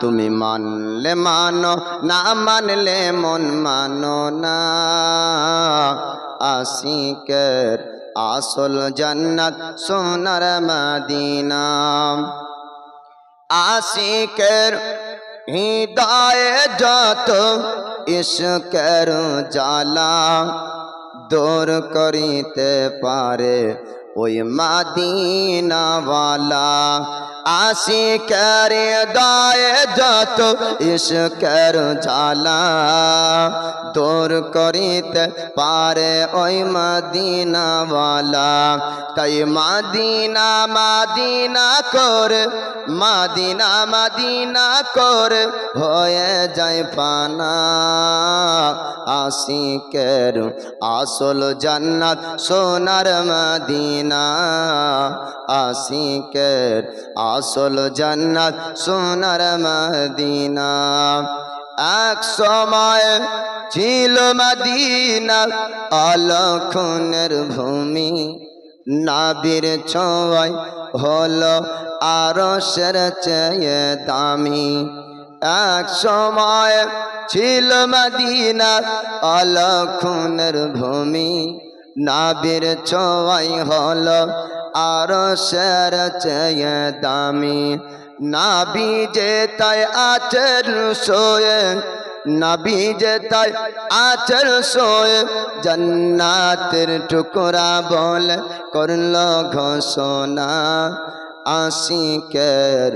তুমি মানলে মানো, না মানলে মন মানো না। আশিকের আসল জান্নাত সোনার মদিনা। আশিকের হৃদয়ে যত ইশকের জ্বালা দূর করিতে পারে ওই মদিনাওয়ালা। আশিকের হৃদয়ে যত ইশকের জ্বালা দূর করিতে পারে ওই মদিনাওয়ালা। তাই মদিনা মদিনা করে, মদিনা মদিনা করে হয়ে যায় ফানা। আশিকের আসল জান্নাত সোনার মদিনা। আশিকের আসল জান্নাত সোনার মদিনা। এক সময় ছিল মদিনা অলক্ষণের ভূমি, নবীর ছোঁয়ায় হলো আরশের চেয়ে দামি। এক সময় ছিল মদিনা অলক্ষণের ভূমি, নবীর ছোঁয়ায় হলো আরশের চেয়ে দামি। নবী যে তাই আচল সোয়ে, নবী যে তাই আচল সোয়ে জান্নাতের টুকরা বলে করলো ঘোষণা। আশিকের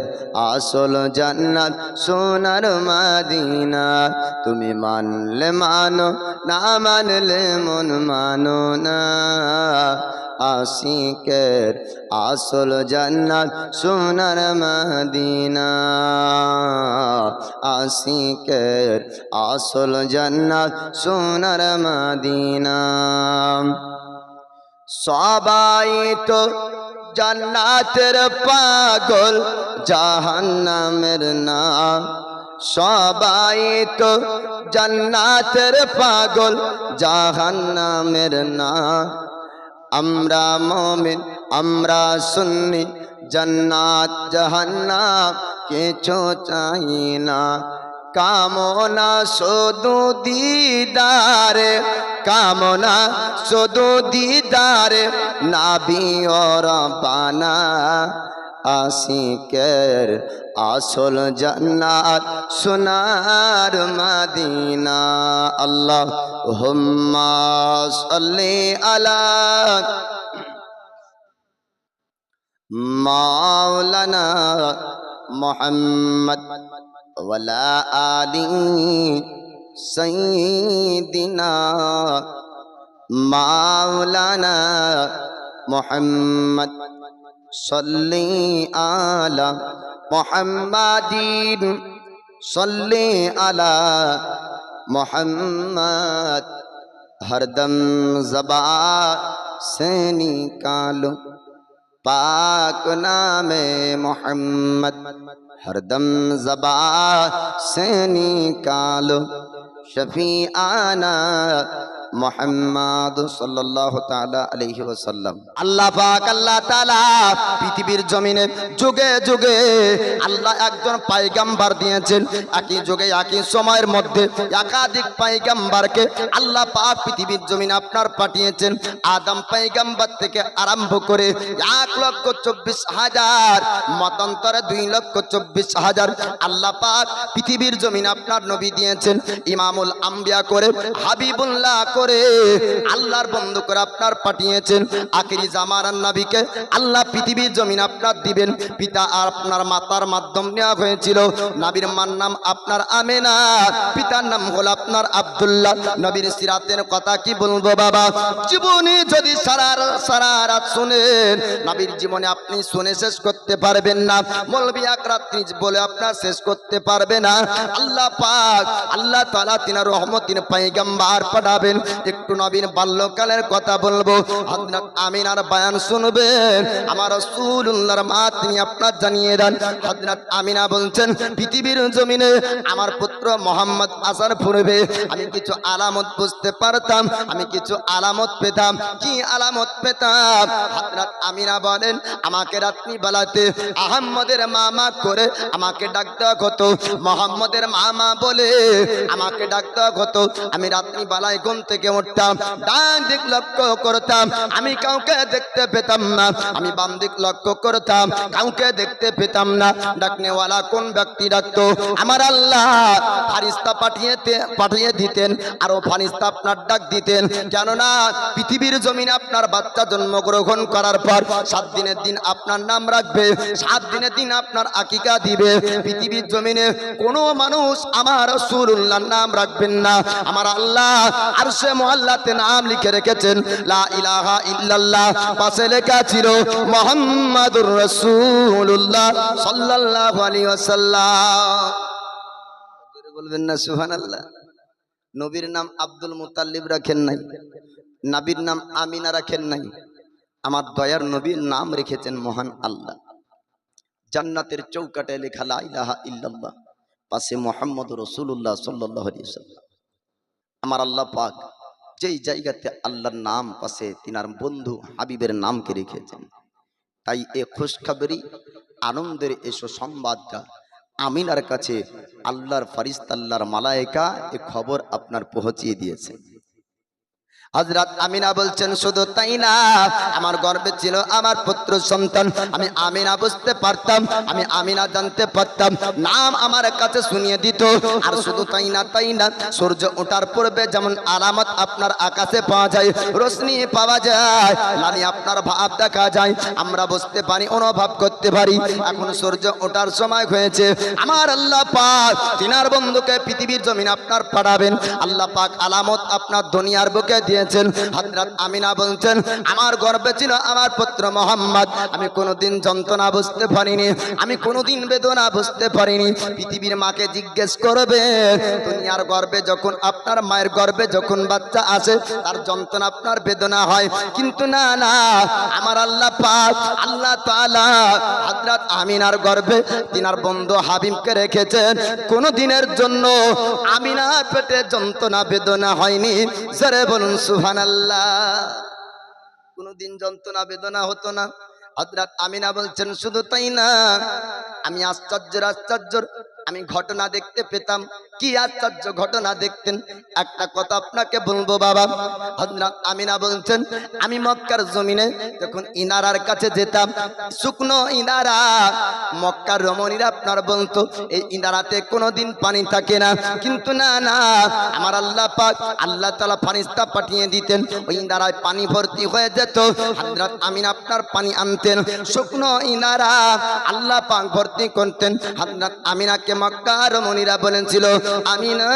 আসল জান্নাত সোনার মদিনা। তুমি মানলে মানো, না মানলে মন মানো না। আশিকের আসল জান্নাত সোনার মদিনা। আশিকের আসল জান্নাত সোনার মদিনা। সবাই তো জান্নাতের পাগল, জাহান্নামের না। সবাই তো জান্নাতের পাগল, জাহান্নামের না। আমরা মুমিন আমরা সুন্নি, জান্নাত জাহান্নাম কিছু চাই না। কামনা শুধু দিদারে, কামনা শুধু দিদারে নবী ও রব্বানা। আশিকের আসল জান্নাত সোনার মদিনা। আল্লাহুম্মা সাল্লি আলা মাওলানা মুহাম্মদ ওয়ালা আলি সাইয়্যিদিনা মাওলানা মুহাম্মদ সাল্লি আলা মুহাম্মাদিন সাল্লি আলা মুহাম্মদ। हरदम ज़बान से निकालो पाक नामे मोहम्मद। हरदम ज़बान से निकालो शफीआना মোহাম্মদ সাল্লাল্লাহু তাআলা আলাইহি ওয়াসাল্লাম। আল্লাহ পাক আল্লাহ তাআলা পৃথিবীর জমিনে যুগে যুগে আল্লাহ একজন পয়গম্বর দিয়েছেন। একই যুগে একই সময়ের মধ্যে একাধিক পয়গম্বরকে আল্লাহ পাক পৃথিবীর জমিনে আপনার পাঠিয়েছেন। আদম পয়গম্বর থেকে আরম্ভ করে 1,24,000 মতান্তরে 2,24,000 আল্লাহ পাক পৃথিবীর জমিনে আপনার নবী দিয়েছেন। ইমামুল আম্বিয়া করে হাবিবুল্লাহ করে আল্লাহর বন্ধু করে আপনার পাঠিয়েছেন। আখিরি জামানার নবীকে আল্লাহ পৃথিবীর জমিন আপনার দিবেন। পিতা আর আপনার মাতার মাধ্যম নেওয়া হয়েছিল। নবীর মার নাম আপনার আমেনা, পিতার নাম হল আপনার আব্দুল্লাহ। নবীর সিরাতের কথা কি বলবো বাবা, জীবনে যদি সারা রাত শুনেন নবীর জীবনে আপনি শুনে শেষ করতে পারবেন না। মৌলভী এক রাত্রি বলে আপনার শেষ করতে পারবে না। আল্লাহ পাক আল্লাহ তাআলা তিনার রহমত তিন পয়গম্বর পাঠাবেন। একটু নবীর বাল্যকালের কথা বলবো। হযরত আমিনার বয়ান শুনবেন। আমার রাসূলুল্লাহর মা তিনি আপনার জানিয়ে দেন। হযরত আমিনা বলছেন, পৃথিবীর জমিনে আমার পুত্র মোহাম্মদ আসার পূর্বে আমি কিছু আলামত বুঝতে পারতাম, আমি কিছু আলামত পেতাম। কি আলামত পেতাম? হযরত আমিনা বলেন, আমাকে রাত্রি বেলাতে আহম্মদের মামা করে আমাকে ডাক দেওয়া হতো, মোহাম্মদের মামা বলে আমাকে ডাক দেওয়া হতো। আমি রাত্রি বেলায় ঘুম থেকে উঠতাম, ডান দিক লক্ষ্য করতাম, আমি কাউকে দেখতে পেতাম না। আমি বাম দিক লক্ষ্য করতাম, কাউকে দেখতে পেতাম না। ডাকনেওয়ালা কোন ব্যক্তি ডাকতো? আমার আল্লাহ ফারিস্তা পাঠিয়ে দিতেন, আরো ফারিস্তা আপনার ডাক দিতেন। কেননা পৃথিবীর জমিনে আপনার বাচ্চা জন্মগ্রহণ করার পর 7 দিনের দিন আপনার নাম রাখবে, 7 দিনের দিন আপনার আকিকা দিবে। পৃথিবীর জমিনে কোনো মানুষ আমার রাসূলুল্লাহর নাম রাখবেন না। আমার আল্লাহ আরশে মুআল্লাতে নাম লিখে রেখেছেন, লা ইলাহা ইল্লাল্লাহ, পাশে লেখা ছিল মুহাম্মাদুর রাসূলুল্লাহ সাল্লাল্লাহু আলাইহি ওয়াসাল্লাম। বলবেন না সুবহানাল্লাহ। নবীর নাম আব্দুল মুত্তালিব রাখেন নাই, নবীর নাম আমিনা রাখেন নাই, আমার দয়ার নবীর নাম রেখেছেন মহান আল্লাহ। জান্নাতের চৌকাটে লেখা লা ইলাহা ইল্লাল্লাহ, পাশে মুহাম্মদুর রাসূলুল্লাহ সাল্লাল্লাহু আলাইহি ওয়াসাল্লাম। আমার আল্লাহ পাক যেই জায়গাতে আল্লাহর নাম পাশে তিনার বন্ধু হাবিবের নামকে রেখেছেন, তাই এ খুশখবরি আনন্দের এসো সংবাদটা আমিনার কাছে আল্লাহর ফারিস্তা আল্লাহর মালায়েকা এ খবর আপনার পৌঁছিয়ে দিয়েছে। হযরত আমিনা বলছেন, শুধু তাই না, আমার গর্ভে ছিল আমার পুত্র সন্তান। আমি আমিনা বুঝতে পারতাম, আমি আমিনা জানতে পারতাম, নাম আমার কাছে শুনিয়ে দিত। আর শুধু তাই না, সূর্য ওঠার পূর্বে যেমন আলামত আপনার আকাশে পাওয়া যায়, রোশনি পাওয়া যায়, লালি আপনার ভাব দেখা যায়, আমরা বুঝতে পারি, অনুভব করতে পারি। এখন সূর্য ওঠার সময় হয়েছে, আমার আল্লাহ পাক তিনার বন্ধুকে পৃথিবীর জমিন আপনার পাঠাবেন। আল্লাহ পাক আলামত আপনার দুনিয়ার বুকে দিয়ে। হযরত আমিনা বলছেন, আমার গর্ভে ছিল আমার পুত্র মোহাম্মদ। আমি কোনোদিন যন্ত্রণা বুঝতে পারিনি, আমি কোনোদিন বেদনা বুঝতে পারিনি। পৃথিবীর মাকে জিজ্ঞেস করবে, দুনিয়ার গর্ভে যখন আপনার মায়ের গর্ভে যখন বাচ্চা আসে তার যন্ত্রণা আপনার বেদনা হয়, কিন্তু না, আমার আল্লাহ পাক আল্লাহ তাআলা হযরত আমিনার গর্ভে তিনার বন্ধু হাবিবকে রেখেছেন। কোন দিনের জন্য আমিনার পেটে যন্ত্রণা বেদনা হয়নি। জোরে বলুন সুবহানাল্লাহ। কোনদিন যন্ত্রণা বেদনা হতো না। হযরত আমিনা বলছেন, শুধু তাই না, আমি আশ্চর্য আমি ঘটনা দেখতে পেতাম। কি আশ্চর্য ঘটনা দেখতেন? একটা কথা আপনাকে বলবো বাবা। হযরত আমিনা বলছেন, আমি মক্কার জমিনে যখন ইনারার কাছে যেতাম, শুকনো ইনারা, মক্কার রমণীরা আপনার বলতো এই ইনারাতে কোনোদিন পানি থাকে না, কিন্তু না, আমার আল্লাহ পাক আল্লাহ তাআলা ফারিস্তা পাঠিয়ে দিতেন, ওই ইনারায় পানি ভর্তি হয়ে যেত। হযরত আমিনা আপনার পানি আনতেন, শুকনো ইনারা আল্লাহ পাক ভর্তি করতেন। হযরত আমিনাকে মক্কার রমণীরা বলেছিল, আমিনা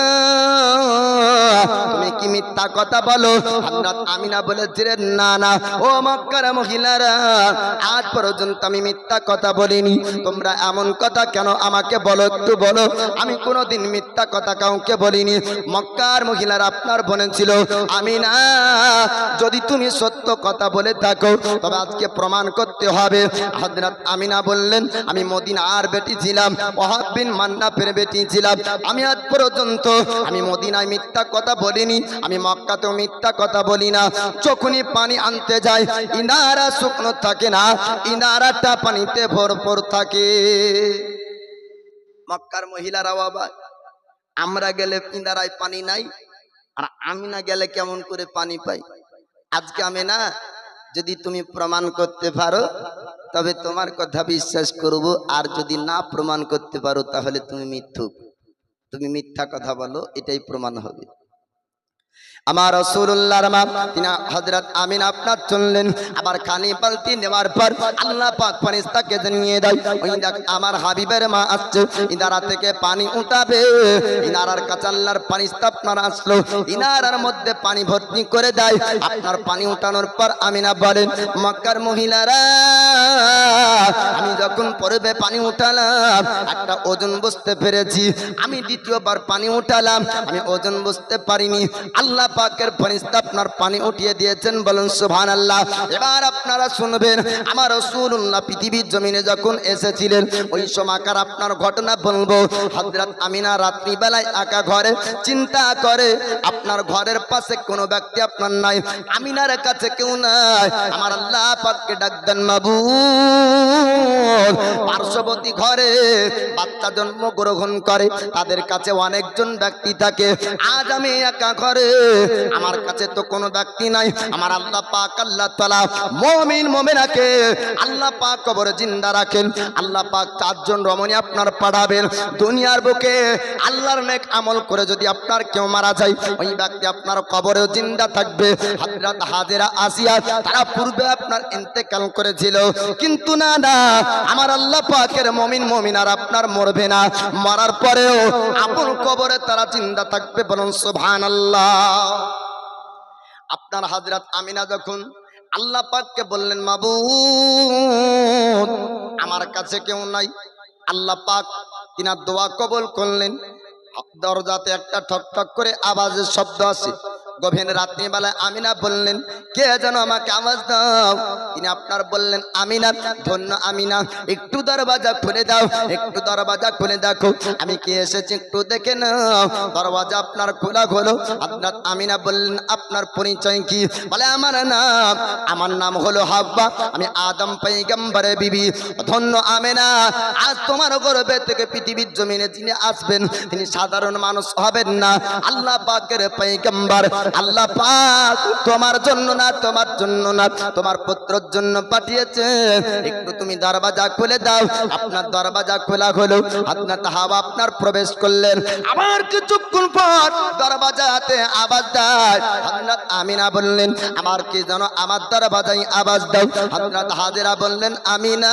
তুমি কি মিথ্যা কথা বলো? হযরত আমিনা বলেছিলেন, না, ও মক্কার মহিলারা, আজ পর্যন্ত আমি মিথ্যা কথা বলিনি। তোমরা এমন কথা কেন আমাকে বলো, একটু বলো। আমি কোনোদিন মিথ্যা কথা কাউকে বলিনি। মক্কার মহিলারা আপনার বলেছিল, আমিনা যদি তুমি সত্য কথা বলে থাকো তবে আজকে প্রমাণ করতে হবে। হযরত আমিনা বললেন, আমি মদিনার বেটি ছিলাম, ওয়াহাব বিন মান্নাফের বেটি ছিলাম। আমি আজ পর্যন্ত আমি মদিনায় মিথ্যা কথা বলিনি, আমি মক্কাতেও মিথ্যা কথা বলি না। যখনই পানি আনতে যায় ইনারা শুকনো থাকে না, ইনারাটা পানিতে ভরপুর থাকে। মক্কার মহিলারা বাবা, আমরা গেলে ইনারায় পানি নাই, আর আমিনা গেলে কেমন করে পানি পাই? আজকে আমিনা যদি তুমি প্রমাণ করতে পারো তবে তোমার কথা বিশ্বাস করব, আর যদি না প্রমাণ করতে পারো তাহলে তুমি মিথ্যুক, তুমি মিথ্যা কথা বলো, এটাই প্রমাণ হবে। আমার রাসূলুল্লাহর মা তিনি হযরত আমিনা আপনার চললেন, আবার খালি বালতি নেওয়ার পর আল্লাহ পাক ফেরেশতাকে জানিয়ে দেয়, ওই দেখ আমার হাবিবের মা আসছে, ইনারা থেকে পানি উঠাবে। ইনারার কাছে আল্লাহর ফেরেশতা আপনার আসলো, ইনারার মধ্যে পানি ভর্তি করে দেয়। আপনার পানি উঠানোর পর আমিনা বলেন, মক্কার মহিলারা, আমি যখন পূর্বে পানি উঠালাম একটা ওজন বুঝতে পেরেছি, আমি দ্বিতীয়বার পানি উঠালাম আমি ওজন বুঝতে পারিনি। আল্লাহ পাকের ফেরেশতা আপনার পানি উঠিয়ে দিয়েছেন, বলুন সুবহানাল্লাহ। এবার আপনারা শুনবেন, আমার রাসূলুল্লাহ পৃথিবীর জমিনে যখন এসেছিলেন ওই সময়কার আপনার ঘটনা বলবো। হযরত আমিনা রাত্রি বেলায় একা ঘরে চিন্তা করে, আপনার ঘরের পাশে কোনো ব্যক্তি আপনার নাই, আমিনার কাছে কেউ নাই। আমার আল্লাহ পাককে ডাক দেন, মাবুদ পার্শ্ববর্তী ঘরে বাচ্চা জন্মগ্রহণ করে, তাদের কাছে অনেকজন ব্যক্তি থাকে, আজ আমি একা ঘরে, আমার কাছে তো কোনো ব্যক্তি নাই। আমার আল্লাহ পাক আল্লাহ তাআলা মুমিন মুমিনাকে আল্লাহ পাক কবরে জিন্দা রাখেন। আল্লাহ পাক চারজন রমণী আপনার পাঠাবেন দুনিয়ার বুকে। আল্লাহর নেক আমল করে যদি আপনার কেউ মারা যায়, ওই ব্যক্তি আপনার কবরেও জিন্দা থাকবে। হযরত হাজেরা আসিয়া তারা পূর্বে আপনার ইন্তেকাল করেছিল, কিন্তু না না, আমার আল্লাহ পাকের মুমিন মুমিনার আপনার মরবে না, মরার পরেও আপন কবরে তারা জিন্দা থাকবে, বলুন সুবহানাল্লাহ। আপনার হযরত আমিনা যখন আল্লাহ পাককে বললেন, মাবুদ আমার কাছে কেউ নাই, আল্লাহ পাক তিনার দোয়া কবুল করলেন। দরজাতে একটা ঠক ঠক করে আওয়াজের শব্দ আসে। গভীর রাত্রিবেলায় আমিনা বললেন, কে যেন আমাকে আওয়াজ দাও। তিনি আপনার বললেন, আমিনা, ধন্য আমিনা, একটু দরওয়াজা খুলে দাও, একটু দরওয়াজা খুলে দেখো আমি কে এসেছি, একটু দেখে নাও। দরওয়াজা আপনার খোলা হলো। আপনার আমিনা বললেন, আপনার পরিচয় কি? বলে, আমার নাম হলো হাব্বা, আমি আদম পয়গম্বরের বিবি। ধন্য আমিনা, আজ তোমার গর্ভে থেকে পৃথিবীর জমিনে যিনি আসবেন তিনি সাধারণ মানুষ হবেন না, আল্লাহ পাকের পয়গম্বর। আল্লাহ পাক তোমার জন্য না, তোমার জন্য না, তোমার পুত্রের জন্য পাঠিয়েছে, একটু তুমি দরওয়াজা খুলে দাও। আপনার দরওয়াজা খোলা হলো। আপনার হাওয়া আপনার প্রবেশ করলেন। আবার কিছুক্ষণ পর দরওয়াজাতে আওয়াজ দেয়। হযরত আমিনা বললেন, আমার কি যেন আমার দরওয়াজায় আওয়াজ দাও। হযরত হাজেরা বললেন, আমিনা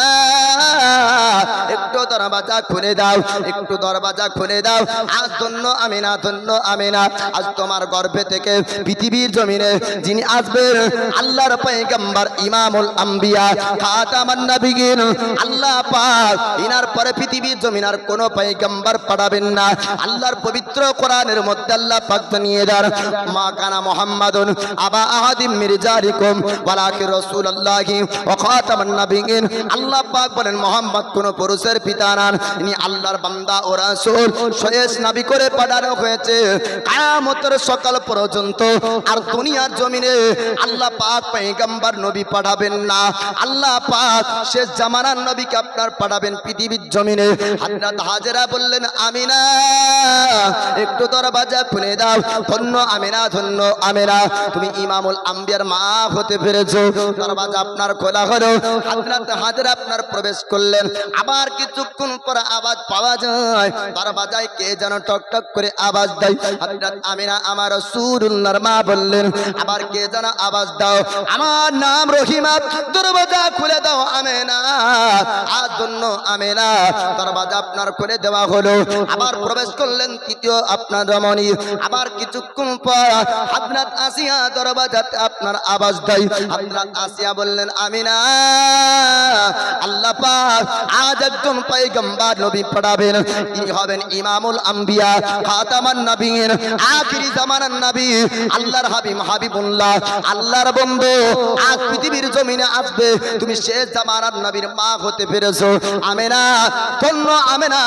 একটু দরওয়াজা খুলে দাও, একটু দরওয়াজা খুলে দাও। আজ ধন্য আমিনা, ধন্য আমিনা, আজ তোমার গর্ভে থেকে পৃথিবীর জমিনে যিনি আসবেন আল্লাহর পয়গম্বর, ইমামুল আম্বিয়া, খাতামান নবিয়্যিন, আল্লাহ পাক ইনার পরে পৃথিবীর জমিন আর কোনো পয়গম্বর পাঠাবেন না। আল্লাহর পবিত্র কোরআনের মধ্যে আল্লাহ পাক জানিয়ে দেন, মা কানা মুহাম্মাদুন আবা আহাদিম মির রিজালিকুম ওয়ালাকিন রাসূলুল্লাহি ওয়া খাতামান নবিয়্যিন। আল্লাহ পাক বলেন, মুহাম্মদ কোন পুরুষের পিতা নন, ইনি আল্লাহর বান্দা ও রাসূল, শেষ নবী করে পাঠানো হয়েছে কিয়ামতের সকাল পর্যন্ত। আর দুনিয়ার জমিনে আল্লাহ পাক পয়গম্বর নবী পাঠাবেন না, আল্লাহ পাক শেষ জামানার নবীকে আপনার পাঠাবেন পৃথিবীর জমিনে। হযরত হাজেরা বললেন, আমিনা একটু দরওয়াজা খুলে দাও। ধন্য আমিনা, ধন্য আমিনা, তুমি ইমামুল আম্বিয়ার মা হতে পেরেছো। দরওয়াজা আপনার খোলা হলো। হযরত হাজেরা আপনার প্রবেশ করলেন। আবার কিছুক্ষণ পর আওয়াজ পাওয়া যায়, দরওয়াজায় কে যেন টক টক করে আওয়াজ দেয়। হযরত আমিনা আমার রাসূলুল্লাহর মা বললেন, আবার কে যেন আওয়াজ দাও, আমার নাম রহিমা, দরওয়াজা খুলে দাও আমিনা। আর ধন্য আমিনা, দরওয়াজা আপনার খুলে দেওয়া হলো। আবার প্রবেশ করলেন তৃতীয় আপনার রমণী। আবার কিছুক্ষণ পর হযরত আসিয়া দরওয়াজাতে আপনার আওয়াজ দেয়। হযরত আসিয়া বললেন, আমিনা আল্লাহ পাক আজ একজন পয়গম্বর নবী পাঠাবেন, তিনি হবেন ইমামুল আম্বিয়া, খাতামান নবিয়্যিন, আখিরি জামানার নবী, আল্লাহর হাবিব হাবিবুল্লাহ, আল্লাহর বন্ধু, আজ পৃথিবীর জমিনে আসবে। তুমি শেষ জামানার নবীর মা হতে পেরেছো। আমিনা, ধন্য আমিনা,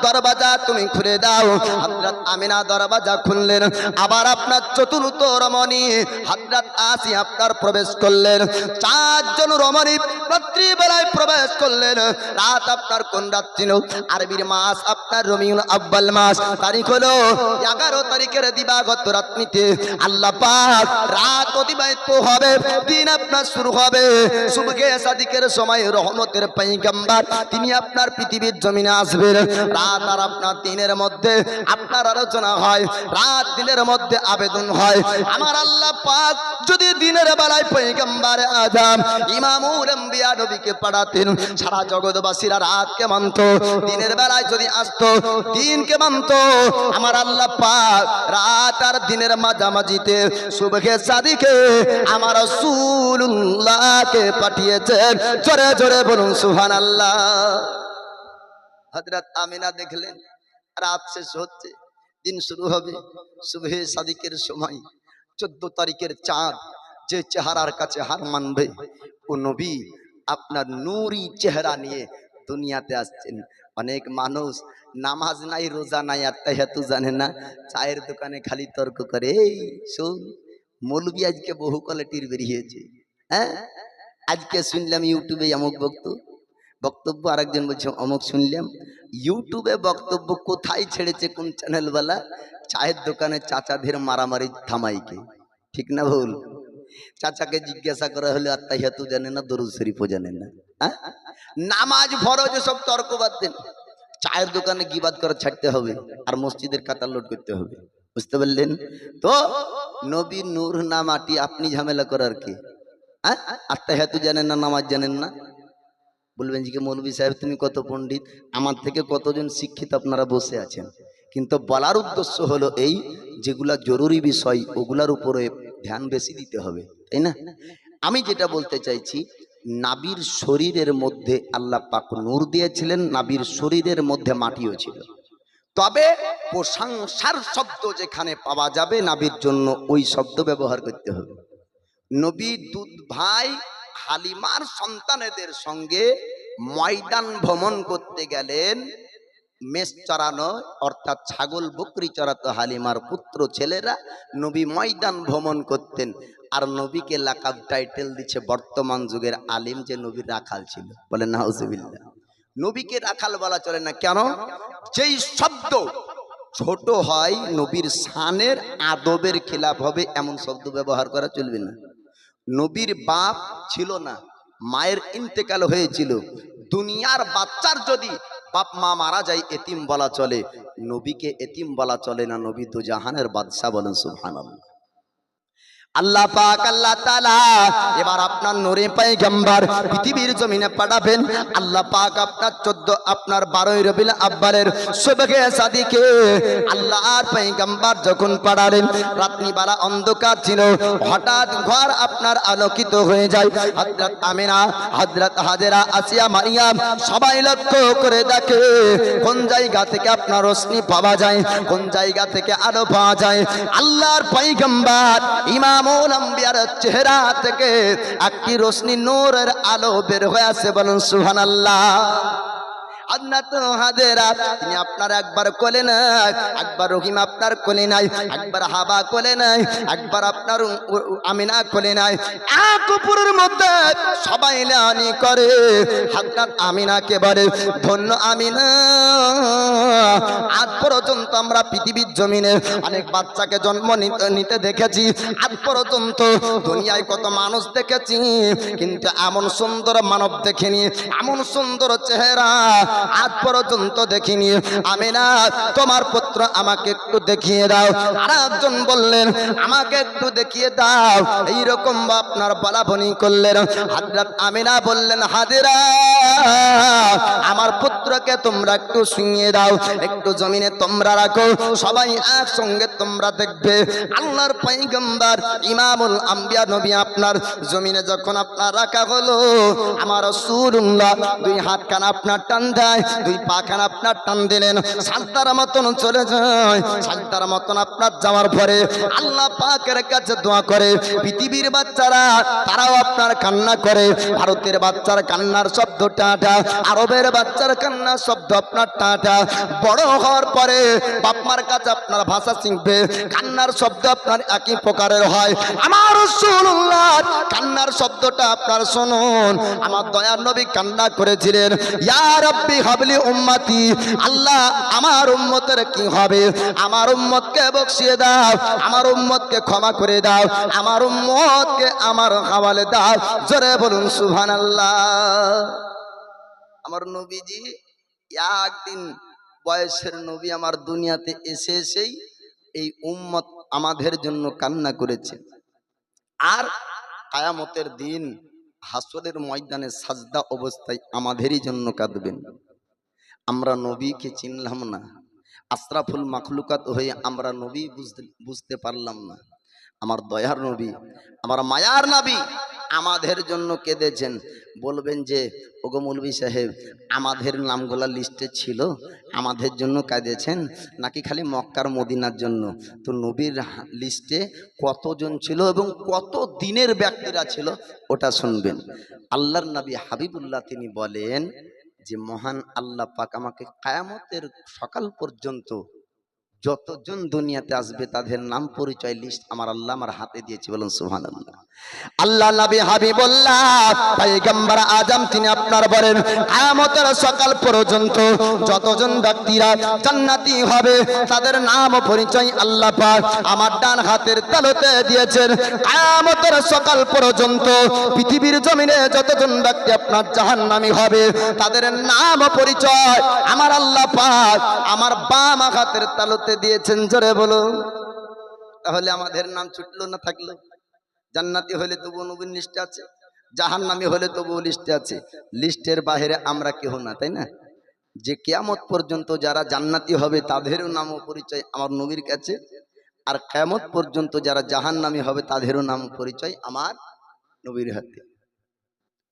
দরওয়াজা তুমি খুলে দাও। হযরত আমিনা দরওয়াজা খুললেন। আবার আপনার চতুর্থ রমণী হযরত আসিয়া আপনার প্রবেশ করলেন। চারজন রমণী রাত্রি বেলায় প্রবেশ করলেন। রাত আপনার কোন রাত ছিল? আরবির মাস আপনার রবিউল আউয়াল মাস, তারিখ হলো 11 তারিখের দিবাগত রাত্রিতে আল্লাহ পাক রাত অতিবাহিত হবে, দিন আপনার শুরু হবে। সুবহে সাদিকের সময় রহমতের পয়গম্বর তিনি আপনার পৃথিবীর জমিনে আসবেন। রাত আর আপনার দিনের মধ্যে আপনার আলোচনা হয়, রাত দিনের মধ্যে আবেদন হয়। আমার আল্লাহ পাক যদি দিনের বেলায় পয়গম্বর আজম ইমামুল আম্বিয়া নবীকে পাঠাতেন, সারা জগৎবাসীরা রাতকে মানত। দিনের বেলায় যদি আসতো, দিনকে মানত। আমার আল্লাহ পাক রাত আর দিনের মাঝামাঝিতে সুবহে সাদিকে আমার রাসূলুল্লাহকে পাঠিয়েছেন। জোরে জোরে বলুন সুবহানাল্লাহ। হযরত আমিনা দেখলেন রাত শেষ হচ্ছে, দিন শুরু হবে, সুবহে সাদিকের সময়। 14 তারিখের চাঁদ যে চেহারার কাছে হার মানবে, ও নবী আপনার নূরি চেহারা নিয়ে দুনিয়াতে আসছেন। অনেক মানুষ নামাজ নাই, রোজা নাই, আত্তাহিয়াতু জানে না, চায়ের দোকানে খালি তর্ক করে। এই শোন, মৌলবি আজকে বহু কোয়ালিটির বেরিয়েছে। হ্যাঁ, আজকে শুনলাম ইউটিউবে অমুক বক্তব্য, আরেকজন বলছে অমুক শুনলাম। ইউটিউবে বক্তব্য কোথায় ছেড়েছে কোন চ্যানেলওয়ালা? চায়ের দোকানে চাচাদের মারামারি থামাইকে। ঠিক না ভুল? চাচাকে জিজ্ঞাসা করা হলে আত্তাহিয়াতু জানে না, দরুদ শরীফও জানে না। হ্যাঁ, নামাজ ফরজ সব তর্ক বাদ দেন, চায়ের দোকানে গিবাদ করা ছাড়তে হবে আর মসজিদের কাতার লোড করতে হবে। বুঝতে পারলেন তো? নবীর নূর না মাটি, আপনি ঝামেলা করার কি? হ্যাঁ, আত্তাহিয়াতু জানেন না, নামাজ জানেন না। বলবেন যে মৌলভী সাহেব তুমি কত পণ্ডিত, আমার থেকে কতজন শিক্ষিত আপনারা বসে আছেন। কিন্তু বলার উদ্দেশ্য হলো এই, যেগুলা জরুরি বিষয় ওগুলার উপরে ধ্যান বেশি দিতে হবে, তাই না? আমি যেটা বলতে চাইছি, নাবির শরীরের মধ্যে আল্লাহ পাক নূর দিয়েছিলেন, নাবির শরীরের মধ্যে মাটিও ছিল। তবে প্রশংসার শব্দ যেখানে পাওয়া যাবে নাবির জন্য, ওই শব্দ ব্যবহার করতে হবে। নবী দুধ ভাই হালিমার সন্তানেদের সঙ্গে ময়দান ভ্রমণ করতে গেলেন। মেষ চড়ানো অর্থাৎ ছাগল বকরি চড়াতো হালিমার পুত্র ছেলেরা। নবী ময়দান ভ্রমণ করতেন, আর নবীকে লাকাব টাইটেল দিচ্ছে বর্তমান যুগের আলিম, যে নবীর রাখাল ছিল। বলেন নাউজুবিল্লাহ। নবীকে রাখাল বলা চলে না। কেন? যেই শব্দ ছোট হয়, নবীর শানের আদবের খেলাফ হবে, এমন শব্দ ব্যবহার করা চলবে না। নবীর বাপ ছিল না, মায়ের ইন্তেকাল হয়েছিল। দুনিয়ার বাচ্চার যদি বাপ মা মারা যায় এতিম বলা চলে, নবীকে এতিম বলা চলে না। নবী তো জাহানের বাদশা। বলেন সুবহানাল্লাহ। আল্লাহ পাক আল্লাহ তাআলা এবার আপনার নূরে পয়গম্বর পৃথিবীর জমিনে পাঠাবেন। আল্লাহ পাক আপনার 12 রবিউল আউয়ালের সুবহে সাদিকে আল্লাহর পয়গম্বর যখন পাঠালেন, রাত্রিবেলা অন্ধকার ছিল, হঠাৎ ঘর আপনার আলোকিত হয়ে যায়। হযরত আমিনা, হযরত হাজেরা, আসিয়া, মারিয়াম সবাই লক্ষ্য করে দেখে কোন জায়গা থেকে আপনার রোশনি পাওয়া যায়, কোন জায়গা থেকে আলো পাওয়া যায়। আল্লাহর পয়গম্বর ইমামুল আম্বিয়ার চেহারা থেকে একটি রোশনি, নূরের আলো বের হয়ে আসে। বলুন সুবহানাল্লাহ। তিনি আপনার একবার কোলে নাই, একবার রহিম আপনার কোলে নাই, একবার হাবা কোলে নাই, একবার আপনার আমিনা কোলে নাই। এক উপরের মধ্যে সবাই লানি করে হযরত আমিনাকে বলে, ধন্য আমিনা, আজ পর্যন্ত আমরা পৃথিবীর জমিনে অনেক বাচ্চাকে জন্ম নিতে দেখেছি, আজ পর্যন্ত দুনিয়ায় কত মানুষ দেখেছি, কিন্তু এমন সুন্দর মানব দেখিনি, এমন সুন্দর চেহারা আজ পর্যন্ত দেখিনি। আমিনা, তোমার পুত্র আমাকে একটু দেখিয়ে দাও। আর একজন বললেন, আমাকে একটু দেখিয়ে দাও। এইরকম আপনার বলাবনি করলেন। হযরত আমিনা বললেন, হাজেরা, আমার পুত্রকে তোমরা একটু শুইয়ে দাও, একটু জমিনে তোমরা রাখো, সবাই একসঙ্গে তোমরা দেখবে। আল্লাহর পয়গম্বর ইমামুল আম্বিয়া নবী আপনার জমিনে যখন আপনার রাখা হলো, আমার রাসূলুল্লাহ দুই হাত কান আপনার টান দেয়, দুই পা খান আপনার টান দিলেন, সাজদার মতন চলে যায়। সাজদার মতন আপনার যাওয়ার পরে আল্লাহ পাকের কাছে দোয়া করে। পৃথিবীর বাচ্চারা তারাও আপনার কান্না করে। ভারতের বাচ্চার কান্নার শব্দ টাটা, আরবের বাচ্চার কান্নার শব্দ আপনার টাটা। বড় হওয়ার পরে বাপমার কাছে আপনার ভাষা শিখবে, কান্নার শব্দ আপনার একই প্রকারের হয়। আমার রাসূলুল্লাহ কান্নার শব্দটা আপনার শুনুন। আমার দয়ার নবী কান্না করেছিলেন, ইয়া রাব্বি হাবলি উম্মতি, আল্লাহ আমার উম্মতের কি হবে, আমার উম্মতকে বখশিয়ে দাও, আমার উম্মতকে ক্ষমা করে দাও, আমার উম্মতকে আমার হাওয়ালে দাও। জোরে বলুন সুবহানাল্লাহ। আমার নবীজি একদিন বয়সের নবী আমার দুনিয়াতে এসেই এই উম্মত আমাদের জন্য কান্না করেছে। আর কিয়ামতের দিন হাসরের ময়দানে সাজদা অবস্থায় আমাদেরই জন্য কাঁদবেন। আমরা নবীকে চিনলাম না, আশরাফুল মাখলুকাত হয়ে আমরা নবী বুঝতে পারলাম না। আমার দয়ার নবী, আমার মায়ার নবী, আমাদের জন্য কেঁদেছেন। বলবেন যে ওগো মৌলভী সাহেব, আমাদের নামগুলা লিস্টে ছিল, আমাদের জন্য কাঁদেছেন নাকি খালি মক্কার মদিনার জন্য? তো নবীর লিস্টে কতজন ছিল এবং কত দিনের ব্যক্তিরা ছিল ওটা শুনবেন। আল্লাহর নবী হাবিবুল্লাহ তিনি বলেন যে মহান আল্লাহ পাক আমাকে কিয়ামতের সকাল পর্যন্ত যতজন দুনিয়াতে আসবে তাদের নাম পরিচয় লিস্ট আমার আল্লাহ আমার হাতে দিয়েছে। বলুন সুবহানাল্লাহ। আল্লাহ নবী হাবিবুল্লাহ পয়গম্বর আজম তিনি আপনার বলেন কিয়ামতের সকাল পর্যন্ত যতজন ব্যক্তিরা জান্নাতি হবে তাদের নাম পরিচয় আল্লাহ পাক আমার ডান হাতের তালুতে দিয়েছেন। কিয়ামতের সকাল পর্যন্ত পৃথিবীর জমিনে যতজন ব্যক্তি আপনার জাহান্নামী হবে তাদের নাম পরিচয় আমার আল্লাহ পাক আমার বাম হাতের তালুতে দিয়েছেন। জোরে বলো। তাহলে আমাদের নাম ছুটলো না থাকলো? জান্নাতি হলে তবু নবীর লিস্টে আছে, জাহান্নামী হলে তবু লিস্টে আছে। লিস্টের বাইরে আমরা কেউ না, তাই না? যে কিয়ামত পর্যন্ত যারা জান্নাতি হবে তাদেরও নাম ও পরিচয় আমার নবীর কাছে, আর কিয়ামত পর্যন্ত যারা জাহান্নামী হবে তাদেরও নাম ও পরিচয় আমার নবীর হাতে।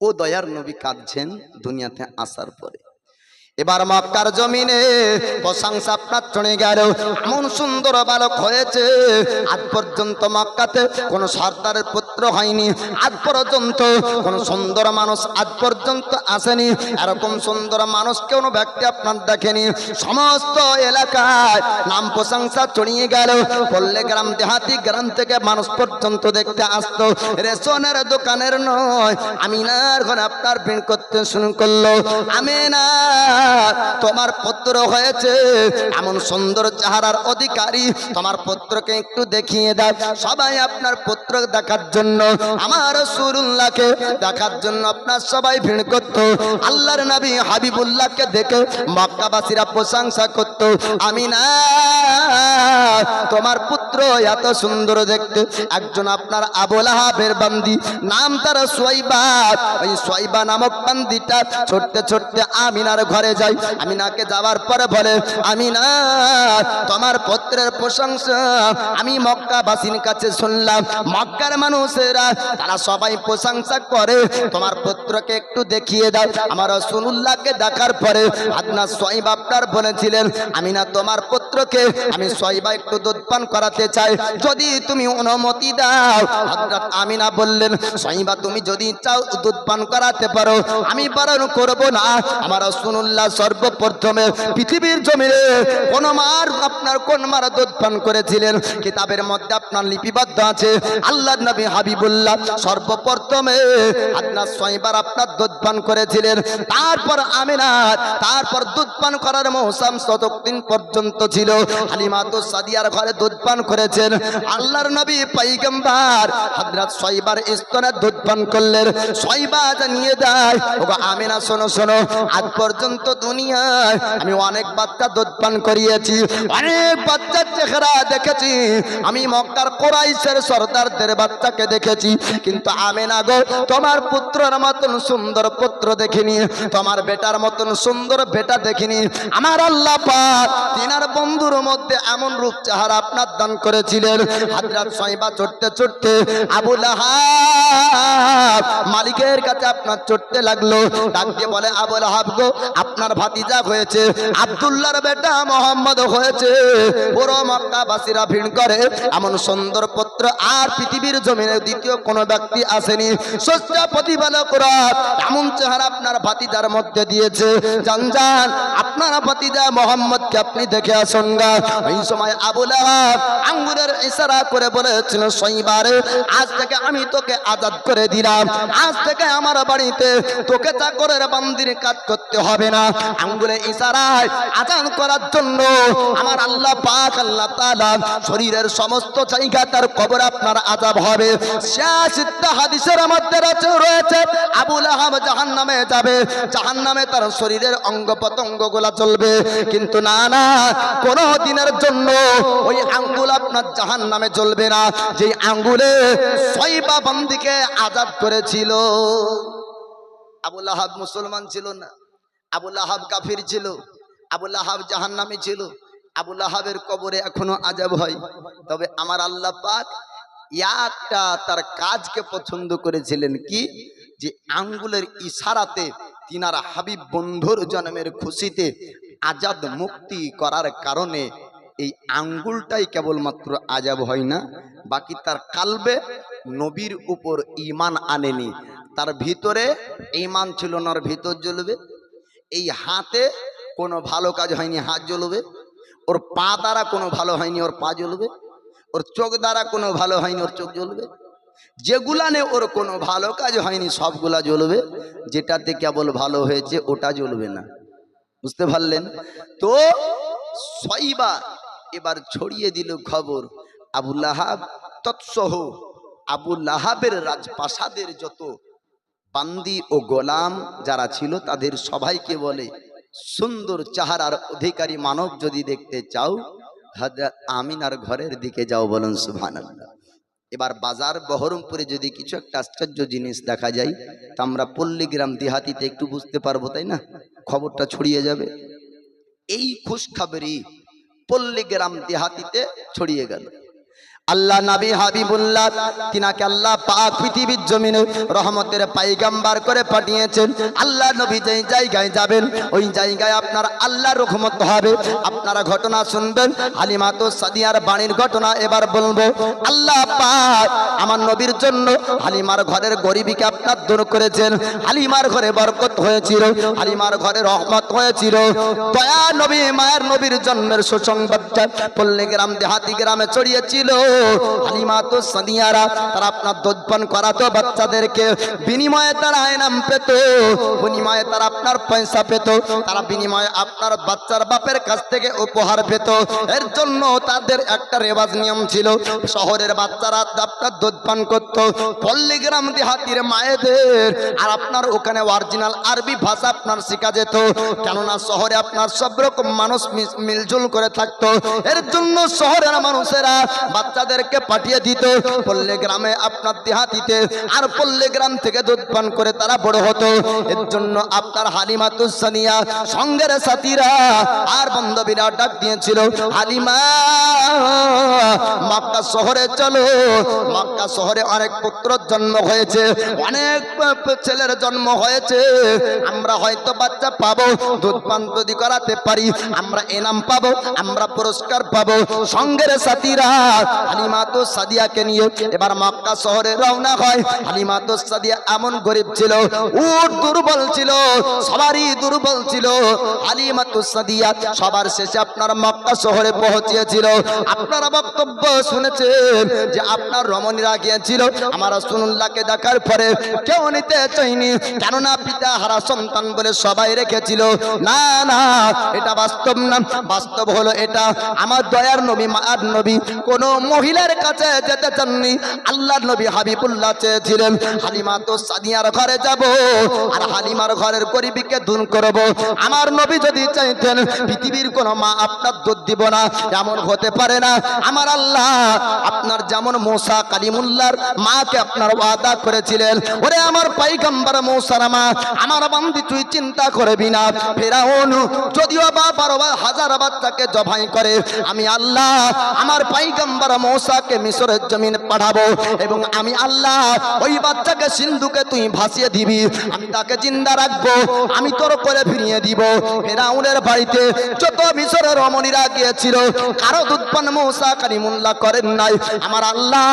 ও দয়ার নবী কাঁদছেন দুনিয়াতে আসার পরে। এবার মক্কার জমিনে প্রশংসা আপনার চড়ে গেল, এমন সুন্দর বালক হয়েছে। আজ পর্যন্ত মক্কাতে কোন সর্দারের পুত্র হয়নি, আজ পর্যন্ত কোন সুন্দর মানুষ আজ পর্যন্ত আসেনি, এরকম সুন্দর মানুষ কোন ব্যক্তি আপনার দেখেনি। সমস্ত এলাকায় নাম প্রশংসা চড়িয়ে গেল। পল্লে গ্রাম দেহাতি গ্রাম থেকে মানুষ পর্যন্ত দেখতে আসতো। রেশনের দোকানের নয়, আমিনার ঘরে আপনার ভিড় করতে শুরু করলো। আমিনা, তোমার পুত্র হয়েছে, এমন সুন্দর চেহারার অধিকারী, তোমার পুত্রকে একটু দেখিয়ে দাও। সবাই আপনার পুত্র দেখার জন্য, আমার রাসূলুল্লাহকে দেখার জন্য আপনার সবাই ভিড় করত। আল্লাহর নবী হাবিবুল্লাহকে দেখে মক্কাবাসীরা প্রশংসা করত। আমিনা, তোমার পুত্র এত সুন্দর দেখতে। একজন আপনার আবু লাহাবের বান্দি, নাম তার সুয়াইবা। ওই সুয়াইবা নামক বান্দিটা ছোটতে ছোটতে আমিনার ঘরে যায়। আমিনাকে যাওয়ার পরে বলে, আমিনা, তোমার পুত্রের প্রশংসা আমি মক্কাবাসীর কাছে শুনলাম। মক্কার মানুষেরা তারা সবাই প্রশংসা করে, তোমার পুত্রকে একটু দেখিয়ে দাও। আমার রাসূলুল্লাহকে দেখার পরে আদনান সুয়াইবা আপনার বলেছিলেন, আমিনা, তোমার পুত্রকে আমি সুয়াইবা একটু দুধ পান করাতে চাই, যদি তুমি অনুমতি দাও। হযরত আমিনা বললেন, সুয়াইবা, তুমি যদি চাও দুধ পান করাতে পারো, আমি বারণ করব না। আমার রাসূলুল্লাহ সর্বপ্রথমে পৃথিবীর জমিনে কোন মার দুধ পান করেছিলেন কিতাবের মধ্যে আপনার লিপিবদ্ধ আছে। আল্লাহর নবী হাবিবুল্লাহ সর্বপ্রথমে আদনান সুয়াইবার আপনার দুধ পান করেছিলেন। তারপর আমিনা, তারপর দুধ পান করার মৌসুম ততদিন পর্যন্ত ছিল হালিমাতুস সাদিয়ার ঘরে দুধ পান করেছেন। আল্লাহর নবী পয়গম্বর হযরত সুয়াইবার স্তনে দুধ পান করলেন। সুয়াইবা জানিয়ে দেয়, ওগো আমিনা, শোনো শোনো, আজ পর্যন্ত দুনিয়ায় আমি অনেক বাচ্চা দুধ পান করিয়েছি, অনেক বাচ্চার চেহারা দেখেছি, আমি মক্কার কুরাইশের সর্দারদের বাচ্চাকে দেখেছি, কিন্তু আমিনা গো, তোমার পুত্রের মতন সুন্দর পুত্র দেখিনি, তোমার বেটার মতন সুন্দর বেটা দেখিনি। আমার আল্লাহ পাক তিনার বন্ধুর মধ্যে এমন রূপ চেহারা আপনার দান করেছিলেন। হযরত সুয়াইবা চড়তে চড়তে আবু লাহাব মালিকের কাছে আপনার চড়তে লাগলো। ডাক দিয়ে বলে, আবু লাহাব গো, আপনার ভাতিজা হয়েছে, আব্দুল্লাহর বেটা মোহাম্মদ হয়েছে। পুরো মক্কাবাসীরা ভিড় করে, এমন সুন্দর পুত্র আর পৃথিবীর জমিনে দ্বিতীয় কোনো ব্যক্তি আসেনি। সস্তা প্রতিপালক রাত এমন চেহারা আপনার ভাতিজার মধ্যে দিয়েছে। জান জান, আপনার ভাতিজা মোহাম্মদকে আপনি দেখে আসুন গা। এই সময় আবু লাহাব আঙ্গুরের ইশারা করে বলেছিল, সুয়াইবা রে, আজ থেকে আমি তোকে আজাদ করে দিলাম, আজ থেকে আমার বাড়িতে তোকে চাকরের বান্দির কাজ করতে হবে না। আঙ্গুলের ইশারায় আজান করার জন্য আমার আল্লাহ পাক আল্লাহ তাআলা শরীরের সমস্ত জায়গা তার কবর আপনার আযাব হবে। সিয়াসিত্তা হাদিসের মধ্যে রয়েছে আবু লাহাব জাহান্নামে যাবে, জাহান্নামে তার শরীরের অঙ্গ প্রত্যঙ্গগুলো জ্বলবে, কিন্তু না না, কোন দিনের জন্য ওই আঙ্গুল আপনার জাহান্নামে জ্বলবে না যে আঙ্গুলে সুয়াইবা বান্দিকে আযাব করেছিল। আবু লাহাব মুসলমান ছিল না, আবু লাহাব কাফির ছিল, আবু লাহাব জাহান্নামী ছিল। আবু লাহাবের কবরে এখনো আযাব হয়, তবে আমার আল্লাহ পাক একটা তার কাজকে পছন্দ করেছিলেন কি, যে আঙ্গুলের ইশারাতে তিনারা হাবিব বন্ধুর জন্মের খুশিতে আজাদ মুক্তি করার কারণে এই আঙ্গুলটাই কেবলমাত্র আজাব হয় না, বাকি তার কালবে নবীর উপর ঈমান আনেনি। তার ভিতরে ঈমান ছিল না, ওর ভিতর জ্বলবে। এই হাতে কোনো ভালো কাজ হয়নি, হাত জ্বলবে। ওর পা দ্বারা কোনো ভালো হয়নি, ওর পা জ্বলবে। ওর চোখ দ্বারা কোনো ভালো হয়নি, ওর চোখ জ্বলবে। যেগুলানে ওর কোনো ভালো কাজ হয়নি সবগুলা জ্বলবে, যেটাতে কেবল ভালো হয়েছে ওটা জ্বলবে না। বুঝতে পারলেন তো? সইবা এবার ছড়িয়ে দিল খবর, আবু লাহাব তৎসহ আবু লাহাবের রাজপ্রাসাদের যত বান্দি ও গোলাম যারা ছিল তাদের সবাইকে বলে, সুন্দর চেহারার অধিকারী মানব যদি দেখতে চাও হযরত আমিনার ঘরের দিকে যাও। বলুন সুবহানাল্লাহ। এবার বাজার বহরমপুরে যদি কিছু একটা আশ্চর্য জিনিস দেখা যায় তা আমরা পল্লীগ্রাম দেহাতিতে একটু বুঝতে পারবো, তাই না? খবরটা ছড়িয়ে যাবে। এই খুশখবরি পল্লীগ্রাম দেহাতিতে ছড়িয়ে গেল। আল্লাহ নবী হাবিবুল্লাহ তিনাকে আল্লাহ পাক পৃথিবীর জমিনে রহমতের পয়গম্বর করে পাঠিয়েছেন। আল্লাহ নবী যেই জায়গায় যাবেন ওই জায়গায় আপনার আল্লাহর রহমত হবে। আপনারা ঘটনা শুনবেন, হালিমা তো সাদিয়ার বাণীর ঘটনা এবার বলবো। আল্লাহ পাক আমার নবীর জন্য হালিমার ঘরের গরিবীকে আপনার দূর করেছেন। হালিমার ঘরে বরকত হয়েছিল, হালিমার ঘরে রহমত হয়েছিল। দয়া নবী মায়ের নবীর জন্মের সুসংবাদটা পল্লীগ্রাম দেহাতি গ্রামে ছড়িয়েছিল। হালিমা তো সাদিয়ারা তারা আপনার দুধপান করাতো বাচ্চাদেরকে, বিনিময়ে তারা ইনাম পেত, বিনিময়ে তারা আপনার পয়সা পেত, তারা বিনিময়ে আপনার বাচ্চার বাপের কাছ থেকে উপহার পেত। এর জন্য তাদের একটা রেওয়াজ নিয়ম ছিল, শহরের বাচ্চারা আপনার দুধপান করতো, পল্লীগ্রাম দেহাতির মায়েদের আর আপনার ওখানে অরিজিনাল আরবি ভাষা আপনার শেখা যেত। কেননা শহরে আপনার সব রকম মানুষ মিলজুল করে থাকতো। এর জন্য শহরের মানুষেরা বাচ্চাদেরকে পাঠিয়ে দিত পল্লীগ্রামে আপনার দেহাতিতে, আর পল্লীগ্রাম থেকে দুধ পান করে তারা বড় হতো। এর জন্য আপনার হালিমা তো সাদিয়া সঙ্গের সাথীরা আর বান্ধবীরা ডাক দিয়েছিল, হালিমা মক্কা শহরে চলো। মক্কা শহরে অনেক পুত্রের জন্ম হয়েছে, অনেক ছেলের জন্ম হয়েছে, আমরা হয়তো বাচ্চা পাবো, দুধ পান যদি করাতে পারি আমরা এনাম পাবো, আমরা পুরস্কার পাবো। সঙ্গের সাথীরা হালিমা তো সাদিয়াকে নিয়ে এবার মক্কা শহরে রওনা হয়। হালিমা তো সাদিয়া এমন গরিব ছিল, উট দুর্বল ছিল, সবারই দুর্বল ছিল। হালিমা তো সাদিয়া সবার শেষে আপনার মক্কা শহরে পৌঁছেছিল। আপনারা বক্তব্য শুনেছেন যে আপনার রমণীরা গিয়েছিল আমার রাসূলুল্লাহকে দেখার পরে কেউ নিতে চাইনি, কেননা পিতা হারা সন্তান বলে সবাই রেখেছিল। না না, এটা বাস্তব না। বাস্তব হলো এটা, আমার দয়ার নবী মায়ার নবী কোন মহিলার কাছে যেতে চাননি। আল্লাহর নবী হাবিবুল্লাহ চেয়েছিলেন হালিমা তো সাদিয়ার ঘরে যাব আর হালিমার ঘরের গরিবীকে দূর করব। আমার নবী যদি চাইতেন পৃথিবীর কোন মা আপনার দুধ দিব না, এমন হতে পারে না। আমার আল্লাহ আপনার যেমন মূসা কালিমুল্লাহর মাকে আপনার ওয়াদা করেছিলেন, ওরে আমার পয়গম্বর মূসার মা, আমার বান্দি তুই চিন্তা করবি না, ফেরাউন যদিও বা 12,000 বাচ্চাকে জবাই করে, আমি আল্লাহ আমার পয়গম্বর মূসাকে মিশরের জমিনে পাঠাবো এবং আমি আল্লাহ ওই বাচ্চাকে সিন্ধুকে তুই ভাসিয়ে দিবি, আমি তাকে জিন্দা রাখবো, আমি তোর করে ফিরিয়ে দিব। ফেরাউনের বাড়িতে যত মিশরের রমণীরা গিয়েছিল কারো দুধ পান মূসা কালিমুল্লাহ করেন নাই, আমার আল্লাহ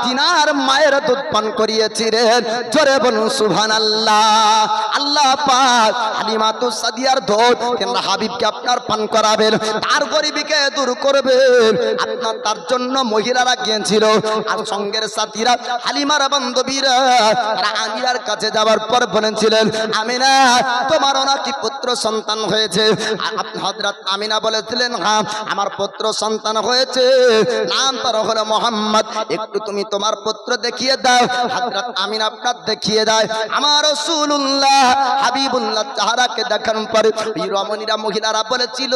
তিনার মায়ের দুধ পান করিয়েছিলেন। জোরে বলুন সুবহানাল্লাহ। আল্লাহ পাক হালিমা তো সাদিয়ার দুধ কেননা হাবিবকে আপনার পান করাবেন, তার গরিবীকে দূর করবেন। আপনার তার জন্য মহিলারা গিয়েছিল আর সঙ্গের সাথীরা হালিমার বান্ধবীরা তারা আমিনার কাছে যাওয়ার পর বলেছিলেন, আমিনা তোমার নাকি পুত্র সন্তান হয়েছে? হযরত আমিনা বলেছিলেন, হ্যাঁ আমার পুত্র সন্তান হয়েছে, নাম তার হলো মুহাম্মদ, একটু তুমি তোমার পুত্র দেখিয়ে দাও। হযরত আমিনা আপনার দেখিয়ে দেয়। আমার রাসূলুল্লাহ হাবিবুল্লাহ চেহারাকে দেখার পরে এই রমণীরা মহিলারা বলেছিল,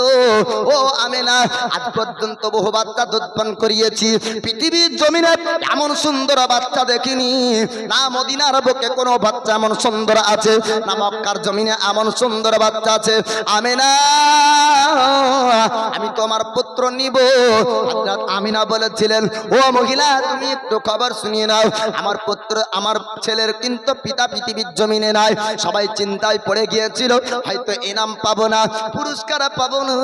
ও আমিনা আজ পর্যন্ত বহু বাচ্চা দুধ পান করিয়েছি, পৃথিবীর জমিনে এমন সুন্দর বাচ্চা দেখিনি, না মদিনার বুকে কোনো বাচ্চা এমন সুন্দর আছে, না মক্কার জমিনে এমন সুন্দর বাচ্চা আছে। আমিনা, আমি তোমার পুত্র নিব। হযরত আমিনা বলেছিলেন, ও মহিলা তুমি একটু খবর শুনিয়ে নাও, আমার পুত্র আমার ছেলের কিন্তু পিতা পৃথিবীর জমিনে নাই। সবাই চিন্তায় পড়ে গিয়েছিল, হয়তো ইনাম পাবো না, পুরস্কার পাবো না,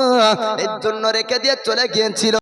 এর জন্য রেখে দিয়ে চলে গিয়েছিল।